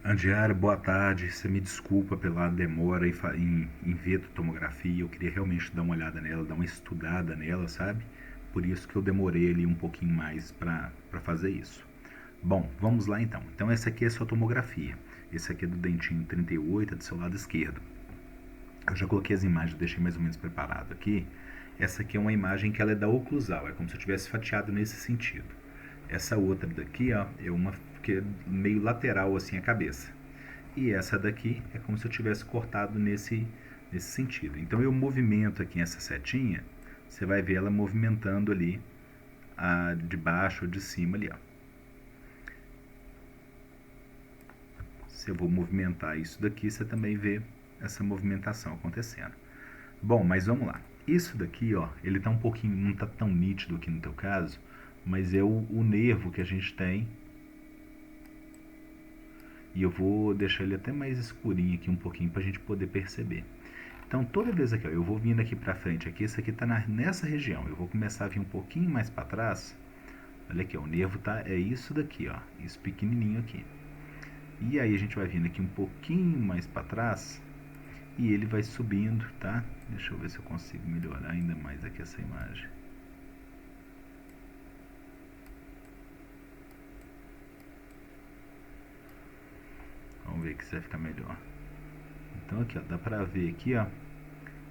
Andiara, boa tarde. Você me desculpa pela demora em ver a tomografia. Eu queria realmente dar uma olhada nela, dar uma estudada nela, sabe? Por isso que eu demorei ali um pouquinho mais para fazer isso. Bom, vamos lá então. Então essa aqui é a sua tomografia. Esse aqui é do dentinho 38, é do seu lado esquerdo. Eu já coloquei as imagens, deixei mais ou menos preparado aqui. Essa aqui é uma imagem que ela é da oclusal, é como se eu tivesse fatiado nesse sentido. Essa outra daqui, ó, é uma que é meio lateral assim a cabeça. E essa daqui é como se eu tivesse cortado nesse sentido. Então eu movimento aqui essa setinha, você vai ver ela movimentando ali de baixo ou de cima ali, ó. Se eu vou movimentar isso daqui, você também vê essa movimentação acontecendo. Bom, mas vamos lá. Isso daqui, ó, ele tá um pouquinho, não tá tão nítido aqui no teu caso, mas é o nervo que a gente tem. E eu vou deixar ele até mais escurinho aqui um pouquinho pra gente poder perceber. Então toda vez aqui, ó, eu vou vindo aqui pra frente, aqui, esse aqui tá nessa região. Eu vou começar a vir um pouquinho mais pra trás. Olha aqui, ó, o nervo tá, é isso daqui, ó, isso pequenininho aqui. E aí a gente vai vindo aqui um pouquinho mais pra trás e ele vai subindo, tá? Deixa eu ver se eu consigo melhorar ainda mais aqui essa imagem. Vamos ver que vai ficar melhor. Então aqui, ó, dá pra ver aqui, ó,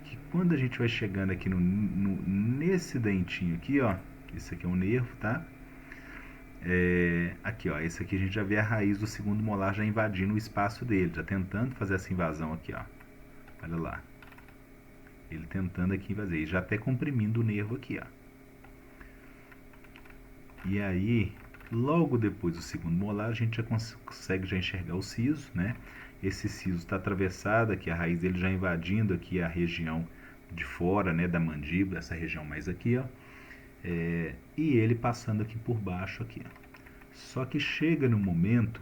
que quando a gente vai chegando aqui nesse dentinho aqui, ó, que isso aqui é um nervo, tá? Aqui, ó, esse aqui a gente já vê a raiz do segundo molar já invadindo o espaço dele, já tentando fazer essa invasão aqui, ó. Olha lá. Ele tentando aqui invadir, já até comprimindo o nervo aqui, ó. E aí, logo depois do segundo molar, a gente já consegue já enxergar o siso, né? Esse siso está atravessado aqui, a raiz dele já invadindo aqui a região de fora, né, da mandíbula, essa região mais aqui, ó. E ele passando aqui por baixo aqui, ó. Só que chega no momento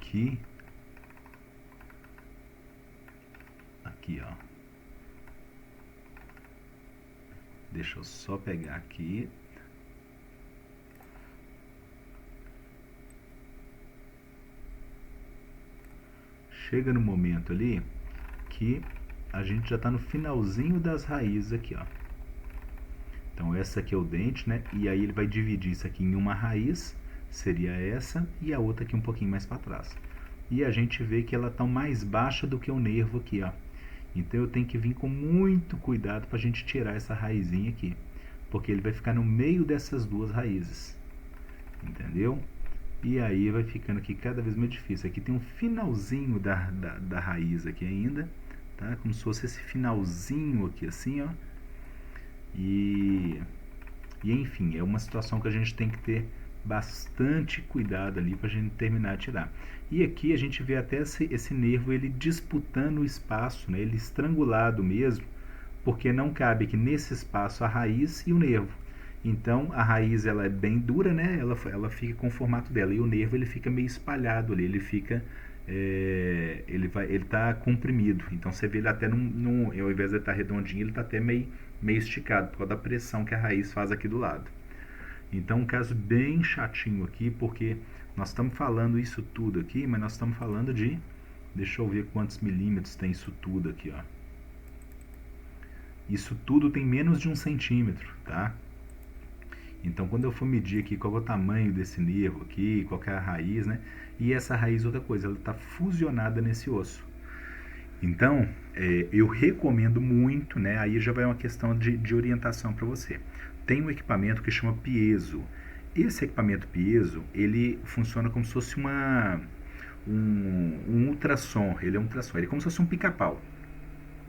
que aqui, ó. Deixa eu só pegar aqui. Chega no momento ali que a gente já está no finalzinho das raízes aqui, ó. Então essa aqui é o dente, né? E aí ele vai dividir isso aqui em uma raiz, seria essa, e a outra aqui um pouquinho mais para trás. E a gente vê que ela está mais baixa do que o nervo aqui, ó. Então eu tenho que vir com muito cuidado para a gente tirar essa raizinha aqui, porque ele vai ficar no meio dessas duas raízes, entendeu? E aí vai ficando aqui cada vez mais difícil. Aqui tem um finalzinho da raiz aqui ainda, tá? Como se fosse esse finalzinho aqui assim, ó. E enfim, é uma situação que a gente tem que ter bastante cuidado ali para a gente terminar de tirar. E aqui a gente vê até esse nervo ele disputando o espaço, né? Ele estrangulado mesmo, porque não cabe aqui nesse espaço a raiz e o nervo. Então a raiz ela é bem dura, né? Ela fica com o formato dela, e o nervo ele fica meio espalhado ali, ele fica ele está comprimido. Então você vê ele até ao invés de estar redondinho, ele está até meio esticado por causa da pressão que a raiz faz aqui do lado. Então um caso bem chatinho aqui, porque nós estamos falando isso tudo aqui, mas nós estamos falando de, deixa eu ver quantos milímetros tem isso tudo aqui, ó. Isso tudo tem menos de 1 centímetro, tá? Então quando eu for medir aqui qual é o tamanho desse nervo aqui, qual é a raiz, né? E essa raiz, outra coisa, ela está fusionada nesse osso. Então, eu recomendo muito, né? Aí já vai uma questão de orientação para você. Tem um equipamento que chama piezo. Esse equipamento piezo, ele funciona como se fosse um ultrassom. Ele é um ultrassom, ele é como se fosse um pica-pau.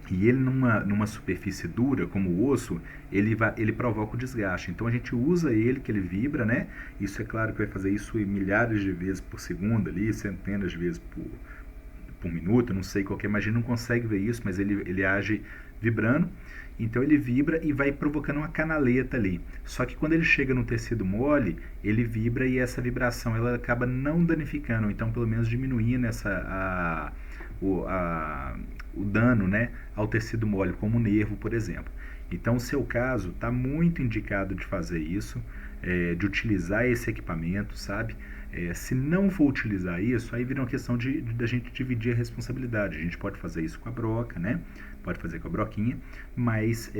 E ele numa superfície dura, como o osso, ele provoca o desgaste. Então a gente usa ele, que ele vibra, né? Isso é claro que vai fazer isso milhares de vezes por segundo ali, centenas de vezes por minuto, não sei qual que é, mas a gente não consegue ver isso, mas ele age vibrando. Então ele vibra e vai provocando uma canaleta ali. Só que quando ele chega no tecido mole, ele vibra e essa vibração ela acaba não danificando, ou então pelo menos diminuindo o dano, né, ao tecido mole, como o nervo, por exemplo. Então o seu caso está muito indicado de fazer isso. de utilizar esse equipamento, sabe? Se não for utilizar isso, aí vira uma questão da gente dividir a responsabilidade. A gente pode fazer isso com a broca, né? Pode fazer com a broquinha, mas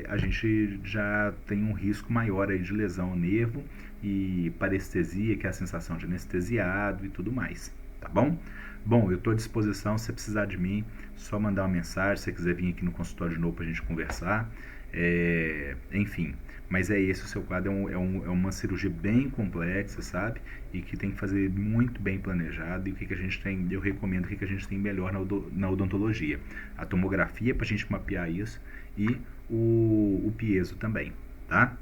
a gente já tem um risco maior aí de lesão ao nervo e parestesia, que é a sensação de anestesiado e tudo mais, tá bom? Bom, eu estou à disposição, se você precisar de mim, só mandar uma mensagem, se você quiser vir aqui no consultório de novo para a gente conversar, enfim. Mas é esse o seu quadro, é uma cirurgia bem complexa, sabe? E que tem que fazer muito bem planejado. E o que a gente tem, eu recomendo o que a gente tem melhor na odontologia. A tomografia para a gente mapear isso e o piezo também, tá?